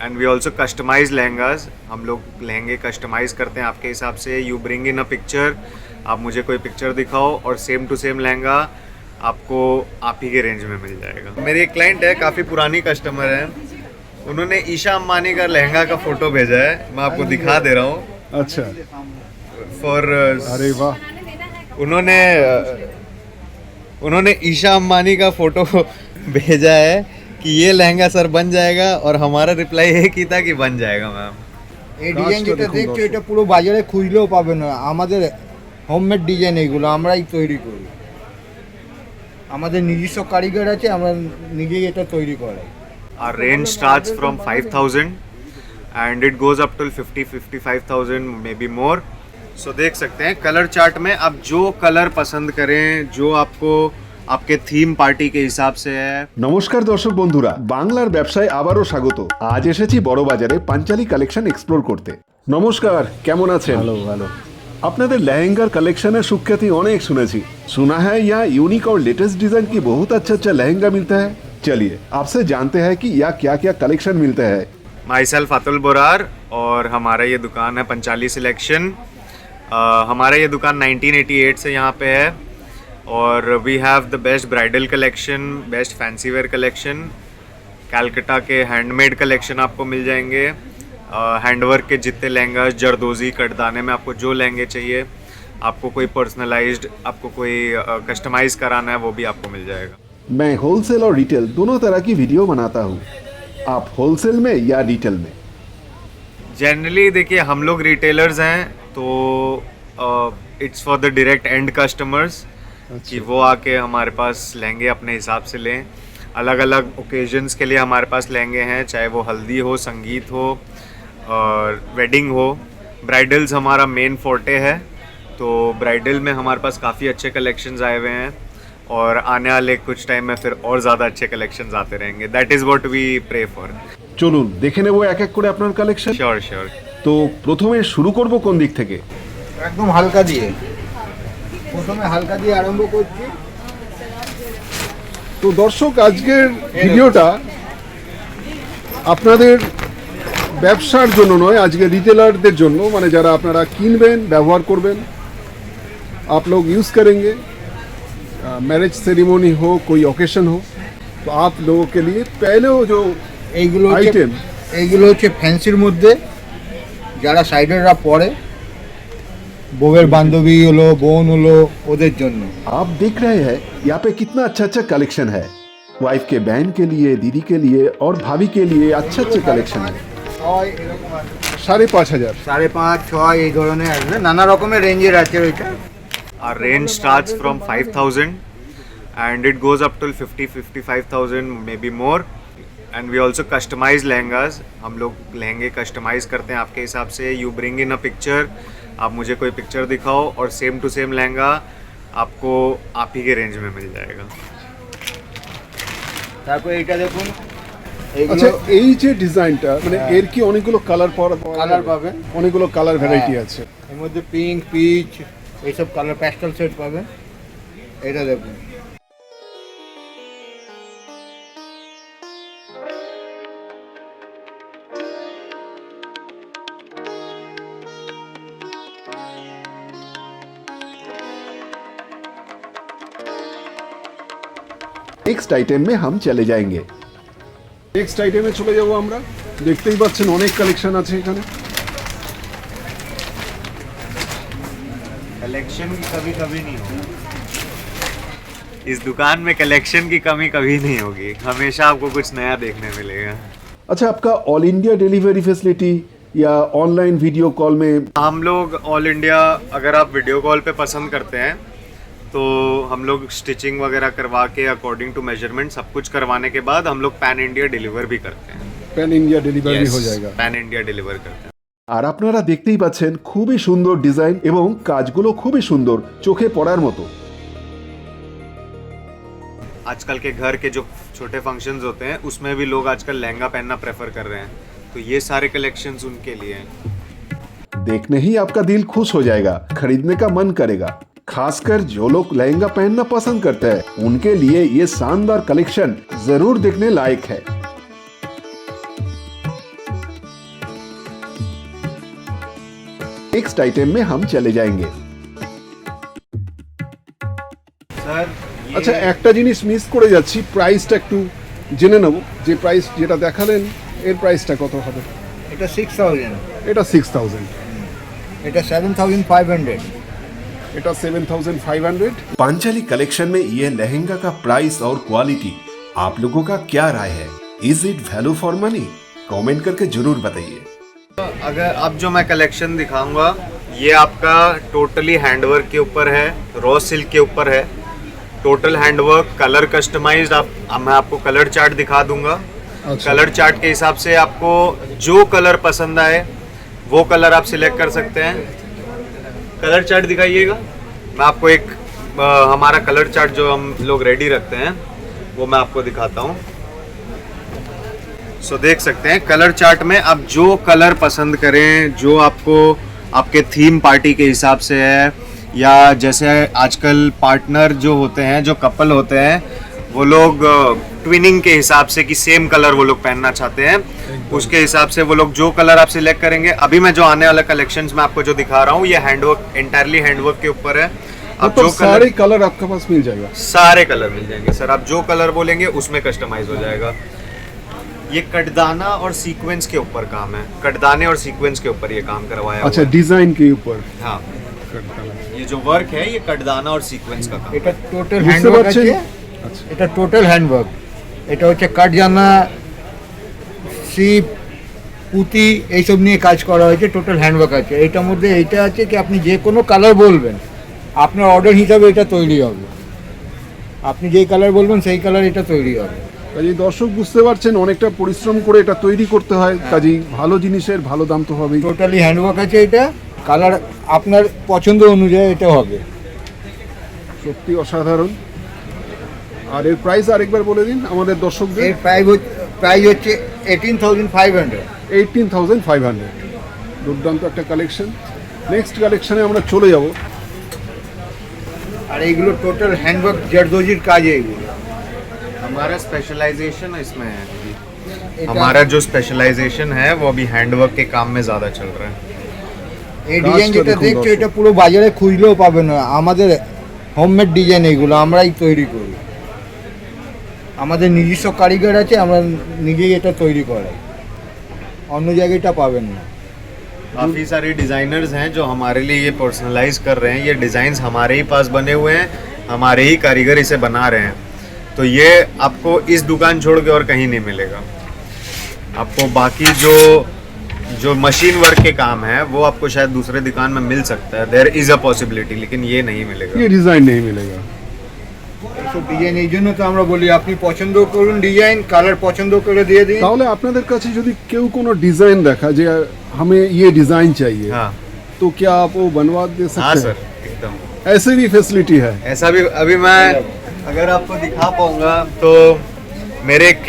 And we also customize lehengas. हम लोग लहंगे कस्टमाइज करते हैं आपके हिसाब से। You bring in a picture, आप मुझे कोई पिक्चर दिखाओ और सेम टू सेम लहंगा आपको आप ही के रेंज में मिल जाएगा। मेरी एक क्लाइंट है, काफ़ी पुरानी कस्टमर है, उन्होंने ईशा अंबानी का लहंगा का फ़ोटो भेजा है, मैं आपको दिखा दे रहा हूँ। अच्छा, फॉर अरे वाह, उन्होंने ईशा अंबानी का फ़ोटो भेजा है कि ये लहंगा सर बन जाएगा, और हमारा रिप्लाई एक ही था कि बन जाएगा मैम। এই ডিজাইন যেটা দেখছো এটা পুরো বাজারে খুঁজলেও পাবে না। আমাদের হোমমেড ডিজাইন এইগুলো আমরাই তৈরি করি, আমাদের নিজস্ব কারিগর আছে, আমরা নিজেই এটা তৈরি করাই। Our range starts from 5,000 and it goes up till 50-55,000, maybe more. So देख सकते हैं कलर चार्ट में आप जो कलर पसंद करें, जो आपको आपके थीम पार्टी के हिसाब से है। নমস্কার দর্শক বন্ধুরা, বাংলার ব্যবসায় আবারও স্বাগত। আজ এসেছি বড় বাজারে পাঞ্চালী কালেকশন এক্সপ্লোর করতে। নমস্কার, কেমন আছেন? ভালো ভালো। আপনাদের लहंगा कलेक्शনের সুখ্যাতি অনেক শুনেছি। सुना है यहाँ यूनिक और लेटेस्ट डिजाइन की बहुत अच्छा लहंगा मिलता है। चलिए आपसे जानते हैं कि यहाँ क्या क्या कलेक्शन मिलता है। माई सेल्फ अतुल बोरार, और हमारा ये दुकान है पंचाली सिलेक्शन। हमारा ये दुकान 1988 से यहाँ पे है, और we have the best bridal collection, best fancy wear collection. Calcutta के हैंडमेड कलेक्शन आपको मिल जाएंगे। हैंडवर्क के जितने लहंगा, जरदोजी, कटदाने में आपको जो लहंगे चाहिए, आपको कोई पर्सनलाइज्ड, आपको कोई कस्टमाइज़ कराना है, वो भी आपको मिल जाएगा। मैं होलसेल और रिटेल दोनों तरह की वीडियो बनाता हूँ। आप होलसेल में या रिटेल में? जनरली देखिए हम लोग रिटेलर्स हैं, तो it's for the direct and customers कि वो आके हमारे पास लहंगे अपने हिसाब से लें। अलग अलग ओकेजन्स के लिए हमारे पास लहंगे हैं, चाहे वो हल्दी हो, संगीत हो और वेडिंग हो। ब्राइडल्स हमारा मेन फोर्टे है, तो ब्राइडल में हमारे पास काफ़ी अच्छे कलेक्शंस आए हुए हैं, और आने वाले कुछ टाइम में फिर और ज़्यादा अच्छे कलेक्शंस आते रहेंगे। That is what we pray for. চলুন দেখে নেব এক এক করে আপনার কালেকশন। Sure sure. তো প্রথমে শুরু করব কোন দিক থেকে? একদম হালকা দিয়ে, প্রথমে হালকা দিয়ে আরম্ভ করছি। তো দর্শক, আজকের ভিডিওটা আপনাদের ব্যবসার জন্য নয়, আজকে রিটেলারদের জন্য, মানে যারা আপনারা কিনবেন, ব্যবহার করবেন, आप लोग यूज़ करेंगे, मैरिज सेरेमनी हो, कोई ओकेशन हो, तो आप लोगों के लिए पहले वो जो এইগুলো আইটেম, এইগুলো হচ্ছে ফ্যান্সির মধ্যে যারা সাইডাররা পরে, বউয়ের বান্ধবী হলো, বোন হলো, ওদের জন্য। आप देख रहे हैं यहाँ पे कितना अच्छा कलेक्शन है। वाइफ के बहन के लिए, दीदी के लिए और भाभी के लिए अच्छे कलेक्शन है। 5,500 5.5, 6 এই ধরনের আসবে, নানা রকমের রেঞ্জের আছে ওইটা। Our range starts from 5,000 and it goes up till 50-55,000, maybe more. And we also customize lehengas. हम लोग लहंगे कस्टमाइज करते हैं आपके हिसाब से। You bring in a picture, आप मुझे कोई पिक्चर दिखाओ और सेम टू सेम लहंगा आपको आप ही के रेंज में मिल जाएगा। তারপর এইটা দেখুন, আচ্ছা, এই যে ডিজাইনটা, মানে এর কি অনেকগুলো কালার কালার পাবেন, অনেকগুলো কালার ভ্যারাইটি আছে। এর মধ্যে পিঙ্ক, পিচ, এইসব কালার প্যাস্টেল শেড পাবেন। এটা দেখুন, নেক্সট আইটেম में हम चले जाएंगे। নেক্সট আইটেমে চলে যাব আমরা। দেখতেই পাচ্ছেন অনেক কালেকশন আছে এখানে। कलेक्शन की कभी कभी नहीं होगी इस दुकान में, कलेक्शन की कमी कभी नहीं होगी, हमेशा आपको कुछ नया देखने मिलेगा। अच्छा, आपका ऑल इंडिया डिलीवरी फैसिलिटी या ऑनलाइन वीडियो कॉल में? हम लोग ऑल इंडिया, अगर आप वीडियो कॉल पे पसंद करते हैं तो हम लोग स्टिचिंग वगैरह करवा के अकॉर्डिंग टू मेजरमेंट सब कुछ करवाने के बाद हम लोग पैन इंडिया डिलीवर भी करते हैं। पैन इंडिया डिलीवर भी हो जाएगा। पैन इंडिया डिलीवर करते हैं। আর আপনারা দেখতেই পাচ্ছেন খুবই সুন্দর ডিজাইন এবং কাজগুলো খুবই সুন্দর, চোখে পড়ার মতো। आजकल के घर के जो छोटे फंक्शंस होते हैं उसमें भी लोग आजकल लहंगा पहनना प्रेफर कर रहे हैं, तो ये सारे कलेक्शंस उनके लिए हैं। देखने ही आपका दिल खुश हो जाएगा, खरीदने का मन करेगा। खासकर जो लोग लहंगा पहनना पसंद करते हैं उनके लिए ये शानदार कलेक्शन जरूर देखने लायक है। नेक्स्ट आइटम में हम चले जाएंगे। सर আচ্ছা একটা জিনিস মিস করে যাচ্ছি, প্রাইসটা একটু জেনে নেব, যে প্রাইস যেটা দেখালেন এর প্রাইসটা কত হবে? এটা 6000, এটা 6000, এটা 7500। এটা 7500। पांचाली कलेक्शन में ये लहंगा का प्राइस और क्वालिटी आप लोगों का क्या राय है? Is it value for money? Comment करके जरूर बताइए। अगर अब जो मैं कलेक्शन दिखाऊंगा ये आपका टोटली हैंडवर्क के ऊपर है, रॉ सिल्क के ऊपर है, टोटल हैंडवर्क, कलर कस्टमाइज्ड। अब मैं आपको कलर चार्ट दिखा दूंगा। अच्छा। कलर चार्ट के हिसाब से आपको जो कलर पसंद आए वो कलर आप सिलेक्ट कर सकते हैं। कलर चार्ट दिखाइएगा। मैं आपको एक हमारा कलर चार्ट जो हम लोग रेडी रखते हैं वो मैं आपको दिखाता हूँ। सो देख सकते हैं कलर चार्ट में आप जो कलर पसंद करें, जो आपको आपके थीम पार्टी के हिसाब से है, या जैसे आजकल पार्टनर जो होते हैं, जो कपल होते हैं, वो लोग ट्विनिंग के हिसाब से कि सेम कलर वो लोग पहनना चाहते हैं, उसके हिसाब से वो लोग जो कलर आप सिलेक्ट करेंगे। अभी मैं जो आने वाला कलेक्शंस में आपको जो दिखा रहा हूँ ये हैंडवर्क, एंटायरली हैंडवर्क के ऊपर है। आप तो जो सारे कलर आपके पास मिल जाएगा? सारे कलर मिल जाएंगे सर, आप जो कलर बोलेंगे उसमें कस्टमाइज हो जाएगा। ये कटदाना और सीक्वेंस के ऊपर काम है, कटदाने और सीक्वेंस के ऊपर ये काम करवाया अच्छा, हुआ है। डिजाइन के ऊपर। हाँ, ये जो वर्क है ये कटदाना और सीक्वेंस का काम। এটা টোটাল বুঝতে হ্যান্ডওয়ার্ক পারছেন? আছে। আচ্ছা, এটা টোটাল হ্যান্ডওয়ার্ক। এটা হচ্ছে কাটজানা, সিপ, পুঁতি এইসব নিয়ে কাজ করা হয়েছে। টোটাল হ্যান্ডওয়ার্ক আছে এটার মধ্যে। এইটা আছে কি আপনি যে কোনো কালার বলবেন, আপনার অর্ডার হিসাবে এটা তৈরি হবে। আপনি যেই কালার বলবেন সেই কালার এটা তৈরি হবে। কাজেই দর্শক বুঝতে পারছেন অনেকটা পরিশ্রম করে এটা তৈরি করতে হয়, কাজেই ভালো জিনিসের ভালো দাম তো হবেই। টোটালি হ্যান্ডওয়ার্ক আছে। এটা কালার আপনার পছন্দ অনুযায়ী এটা হবে। সত্যি অসাধারণ। আর এর প্রাইস আরেকবার বলে দিন আমাদের দর্শকদের। এর প্রাইস হচ্ছে 18500। 18500। দুর্দান্ত একটা কালেকশন। নেক্সট কালেকশনে আমরা চলে যাব। আর এইগুলো টোটাল হ্যান্ডওয়ার্ক জারদোজির কাজ এইগুলো। हमारा स्पेशलाइजेशन इसमें है। এটা- हमारा जो स्पेशलाइजेशन है वो अभी हैंडवर्क के काम में ज़्यादा चल रहा है। এই ডিজাইন কাজটা যেটা দেখুন দেখছো দর্শক। এটা পুরো বাজারে খুঁজলেও পাবে না। আমাদের হোমমেড ডিজাইন এইগুলো আমরাই তৈরি করি। আমাদের নিজস্ব কারিগর আছে, আমরা নিজেই এটা তৈরি করাই। অন্য জায়গায় এটা পাবেন না। काफ़ी सारे डिज़ाइनर्स हैं जो हमारे लिए ये पर्सनलाइज कर रहे हैं। ये डिज़ाइंस हमारे ही पास बने हुए हैं, हमारे ही कारीगर इसे बना रहे हैं। तो ये आपको इस दुकान छोड़ के और कहीं नहीं मिलेगा। आपको बाकी जो जो मशीन वर्क के काम है वो आपको शायद दूसरे दुकान में मिल सकता है, देयर इज़ अ पॉसिबिलिटी, लेकिन ये नहीं मिलेगा। ये डिजाइन नहीं मिलेगा। এইসব ডিজাইন এই জন্য তো আমরা বলি আপনি পছন্দ করুন ডিজাইন, কালার পছন্দ করে দিয়ে দিন। তাহলে আপনাদের কাছে যদি কেউ কোনো ডিজাइन দেখা যে हमें ये डिजाइन चाहिए, हाँ तो क्या आप वो बनवा दे सकते हाँ हैं? सर, एकदम ऐसे भी फैसिलिटी है। ऐसा भी। अभी मैं अगर आपको दिखा पाऊंगा तो मेरे एक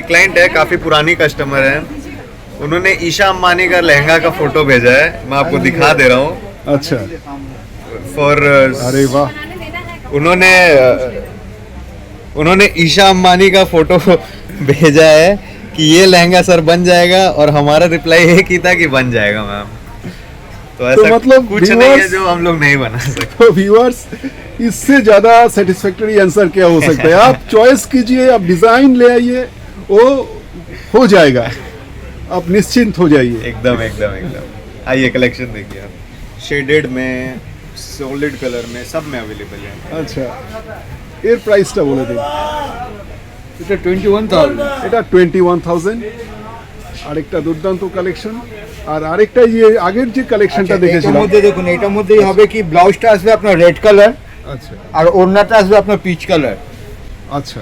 क्लाइंट है, काफ़ी पुरानी कस्टमर है, उन्होंने ईशा अंबानी का लहंगा का फोटो भेजा है। मैं आपको दिखा दे रहा हूँ। अच्छा, फॉर अरे वाह। उन्होंने ईशा अंबानी का फोटो भेजा है कि ये लहंगा सर बन जाएगा, और हमारा रिप्लाई एक ही था कि बन जाएगा मैम। तो ऐसा मतलब कुछ नहीं है viewers- जो हम लोग नहीं बना सकते। तो व्यूअर्स, इससे ज्यादा सेटिस्फैक्टरी आंसर क्या हो सकता है? आप चॉइस कीजिए, आप डिजाइन ले आइए, वो हो जाएगा, आप निश्चिंत हो जाइए। एकदम एकदम एकदम। आइए कलेक्शन देखिए आप, शेडेड में, सॉलिड कलर में, सब में अवेलेबल है। আচ্ছা, এর প্রাইসটা বলে দিন। এটা 21000। এটা 21000। আরেকটা দুর্দান্ত কালেকশন। আর আরেকটা যে আগের যে কালেকশনটা এটার দেখেছিলাম। মধ্যে দেখুন, এটার মধ্যেই হবে কি ব্লাউজটা আসবে আপনার রেড কালার, আচ্ছা আর ওড়নাটা আসবে আপনার পিচ কালার। আচ্ছা,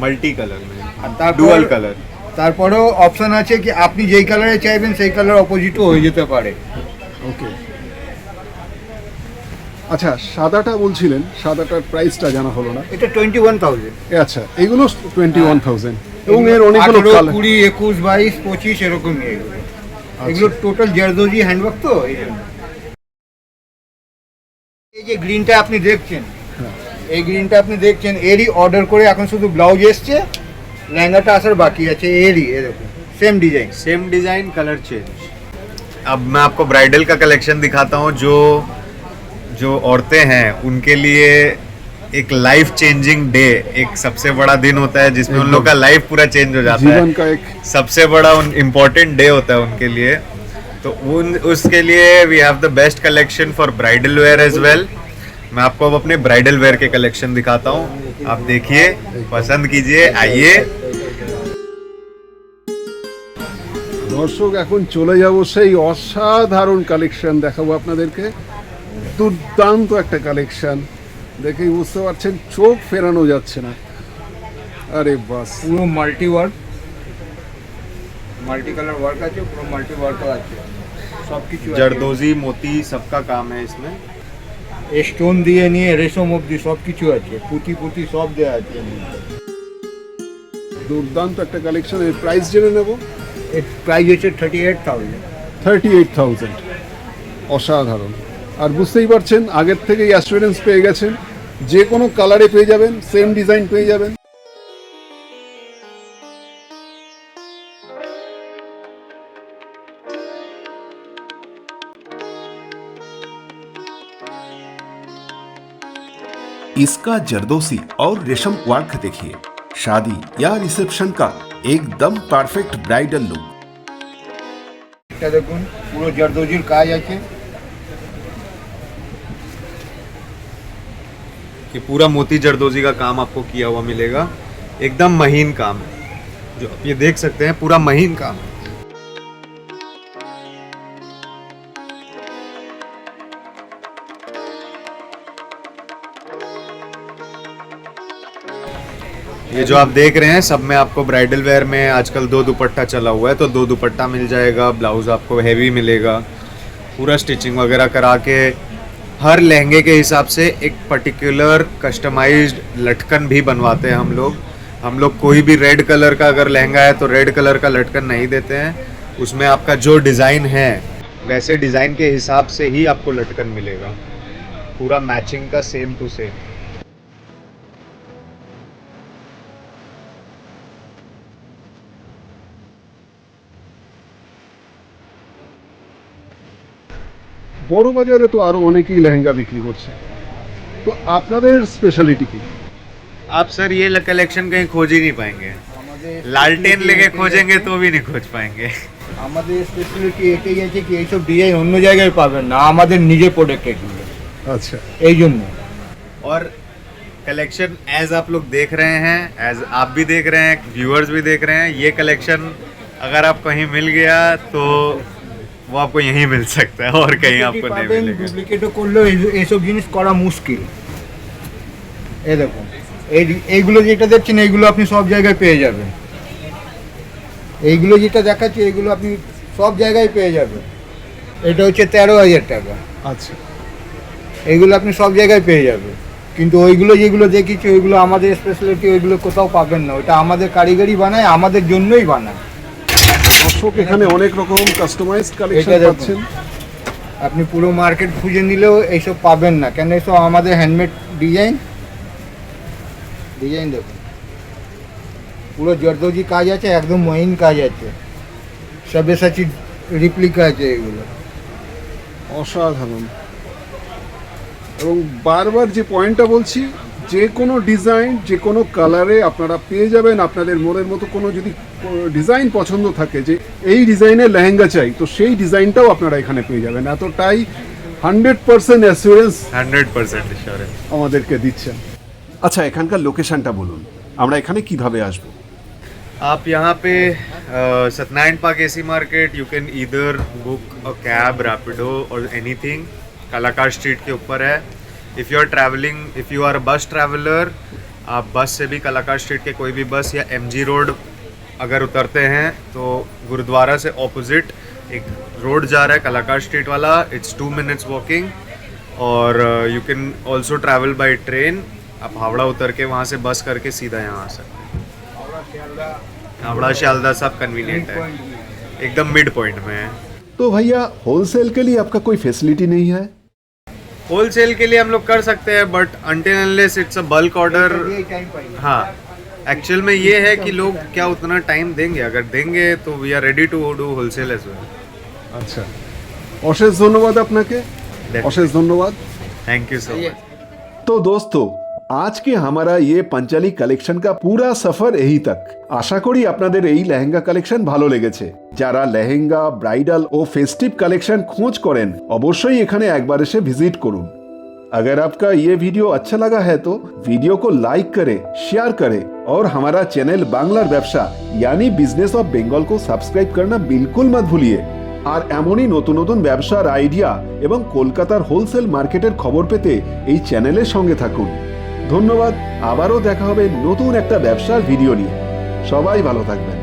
मल्टी कलर में, তারপর- डुअल कलर। তারপরেও অপশন আছে কি আপনি যেই কালারে চাইবেন সেই কালার অপোজিটও হয়ে যেতে পারে। ওকে। আচ্ছা, সাদাটা বলছিলেন, সাদাটার প্রাইসটা জানা হলো না। এটা 21000। আচ্ছা, এগুলো 21000 এবং এর অনেকগুলো 18, কালার। 20, 21, 22, 25 এরকমই এগুলো। এগুলো টোটাল জারদোজি হ্যান্ডওয়ার্ক তো এই জন্য। এই যে গ্রিনটা আপনি দেখছেন, এই গ্রিনটা আপনি দেখছেন, এরই অর্ডার করে এখন শুধু ব্লাউজ এসছে, লেহেঙ্গাটা আসার বাকি আছে। এরই এরকম same design. Same design, colour change. अब मैं आपको ब्राइडल का कलेक्शन दिखाता हूँ जो औरतें हैं उनके लिए एक लाइफ चेंजिंग डे, एक सबसे बड़ा दिन होता है जिसमें उन लोग का लाइफ पूरा चेंज हो जाता जीवन है। का एक सबसे बड़ा इम्पोर्टेंट डे होता है उनके लिए, तो उसके लिए we have the best collection for bridal wear as well. मैं आपको अब अपने ब्राइडल वेयर के कलेक्शन दिखाता हूँ, आप देखिए, पसंद कीजिए, आइए। দর্শক এখন চলে যাব সেই অসাধারণ কালেকশন দেখাবো আপনাদেরকে। দুর্দান্ত একটা কালেকশন, দেখেই বুঝতে পারছেন চোখ ফেরানো যাচ্ছে না। আরে বাস, পুরো multi work, multi colour work আছে, পুরো মাল্টি ওয়ার্ক আছে, সব কিছু আছে। जरदोजी मोती सबका काम है इसमें। স্টোন দিয়ে নিয়ে রেশম অবধি সব কিছু আছে, পুঁতি পুঁতি সব দেওয়া আছে। দুর্দান্ত একটা কালেকশন। এর প্রাইস জেনে নেব। এর প্রাইস হচ্ছে 38,000। 38,000, অসাধারণ। আর বুঝতেই পারছেন আগের থেকেই অ্যাসুরেন্স পেয়ে গেছেন, যে কোনো কালারে পেয়ে যাবেন, সেম ডিজাইন পেয়ে যাবেন। इसका जरदोसी और रेशम वर्क देखिए, शादी या रिसेप्शन का एकदम परफेक्ट ब्राइडल लुक। এটা দেখুন পুরো জরদোজির কাজ আছে। कि पूरा मोती जरदोजी का काम आपको किया हुआ मिलेगा, एकदम महीन काम है, जो आप ये देख सकते हैं पूरा महीन काम है। ये जो आप देख रहे हैं सब में आपको ब्राइडल वेयर में आजकल 2 दुपट्टा चला हुआ है, तो 2 दुपट्टा मिल जाएगा, ब्लाउज आपको हैवी मिलेगा, पूरा स्टिचिंग वगैरह करा के हर लहंगे के हिसाब से एक पर्टिकुलर कस्टमाइज्ड लटकन भी बनवाते हैं हम लोग कोई भी रेड कलर का अगर लहंगा है तो रेड कलर का लटकन नहीं देते हैं, उसमें आपका जो डिज़ाइन है वैसे डिज़ाइन के हिसाब से ही आपको लटकन मिलेगा, पूरा मैचिंग का सेम टू सेम। বড় বাজারে তো আরো অনেকেই লেহেঙ্গা বিক্রি করছে, তো আপনাদের স্পেশালিটি কি? आप सर ये कलेक्शन कहीं खोज ही नहीं पाएंगे, लालटेन लेके खोजेंगे तो भी नहीं खोज पाएंगे। আমাদের স্পেশালিটি এটাই আছে কি এইসব ডিজাইন অন্য জায়গায় পাবেন না, আমাদের নিজের প্রোডাক্ট এগুলো, আচ্ছা, এই জন্য। और कलेक्शन एज आप लोग देख रहे हैं, एज आप भी देख रहे हैं, व्यूअर्स भी देख रहे हैं, ये कलेक्शन अगर आप कहीं मिल गया तो वो आपको यहीं मिल सकता है और कहीं आपको नहीं मिलेगा। ডুপ্লিকেটও করলেও এইসব জিনিস করা মুশকিল। এই দেখুন এইগুলো যেটা দেখছেন এইগুলো আপনি সব জায়গায় পেয়ে যাবেন, এইগুলো যেটা দেখাচ্ছি এইগুলো আপনি সব জায়গায় পেয়ে যাবেন। এটা হচ্ছে 13,000 টাকা। আচ্ছা, এইগুলো আপনি সব জায়গায় পেয়ে যাবেন, কিন্তু ওইগুলো যেগুলো দেখিয়েছি ওইগুলো আমাদের স্পেশালিটি, ওইগুলো কোথাও পাবেন না, ওটা আমাদের কারিগরি বানায়, আমাদের জন্যই বানায়। দর্শক এখানে অনেক রকম কাস্টমাইজড কালেকশন এটা দেখুন। পাচ্ছেন। আপনি পুরো মার্কেট খুঁজে নিলেও এইসব পাবেন না, কেন এসব আমাদের হ্যান্ডমেড ডিজাইন। ডিজাইন দেখুন পুরো জরদোজি কাজ আছে, একদম মহিন কাজ আছে, সব্যসাচী রিপ্লিকা আছে এগুলো। অসাধারণ। এবং বারবার যে পয়েন্টটা বলছি, যে কোনো ডিজাইন যে কোনো কালারে আপনারা পেয়ে যাবেন। আপনাদের মনের মতো কোনো যদি ডিজাইন পছন্দ থাকে যে এই ডিজাইনের লেহেঙ্গা চাই, তো সেই ডিজাইনটাও আপনারা এখানে পেয়ে যাবেন। এতটাই 100% অ্যাসুরেন্স 100% एश्योरेंस। আমাদেরকে দিচ্ছেন। আচ্ছা, এখানকার লোকেশনটা বলুন, আমরা এখানে কিভাবে আসবো? आप यहाँ पे Satyanarayan Park AC market, you can either book a cab, Rapido और एनीथिंग, कलाकार स्ट्रीट के ऊपर है। If you are travelling, if you are bus traveller, आप बस से भी कलाकार स्ट्रीट के कोई भी बस या MG रोड अगर उतरते हैं तो गुरुद्वारा से ऑपोजिट एक रोड जा रहा है कलाकार स्ट्रीट वाला, इट्स 2 minutes वॉकिंग। और you can also travel by train, आप हावड़ा उतर के वहाँ से बस करके सीधा यहाँ आ सकते हैं। हावड़ा शियालदा सब कन्वीनियंट है, एकदम मिड पॉइंट में है। तो भैया होलसेल के लिए आपका कोई फैसिलिटी नहीं है? होलसेल के लिए हम लोग कर सकते हैं, but until unless it's a bulk order. हाँ, एक्चुअल में ये है कि लोग क्या उतना टाइम देंगे, अगर देंगे तो we are ready to do wholesale as well. আচ্ছা, অশেষ ধন্যবাদ আপনাকে, অশেষ ধন্যবাদ। Thank you so much. तो दोस्तों आज के हमारा ये पंचाली कलेक्शन का पूरा सफर यही तक। আশা করি আপনাদের এই লেহেঙ্গা কালেকশন ভালো লেগেছে। যারা লেহেঙ্গা, ব্রাইডাল ও फेस्टिव कलेक्शन खोज करें अवश्य এখানে একবার এসে ভিজিট করুন। अगर आपका ये वीडियो अच्छा लगा है तो वीडियो को लाइक करें, शेयर करें और हमारा चैनल बांग्लार व्यवसा यानी बिजनेस ऑफ बेंगल को सब्सक्राइब करना बिल्कुल मत भूलिए। আর এমনই নতুন নতুন ব্যবসার আইডিয়া এবং কলকাতার হোলসেল মার্কেটের খবর পেতে এই চ্যানেলের সঙ্গে থাকুন। ধন্যবাদ, আবারও দেখা হবে নতুন একটা ব্যবসার ভিডিও নিয়ে। সবাই ভালো থাকবেন।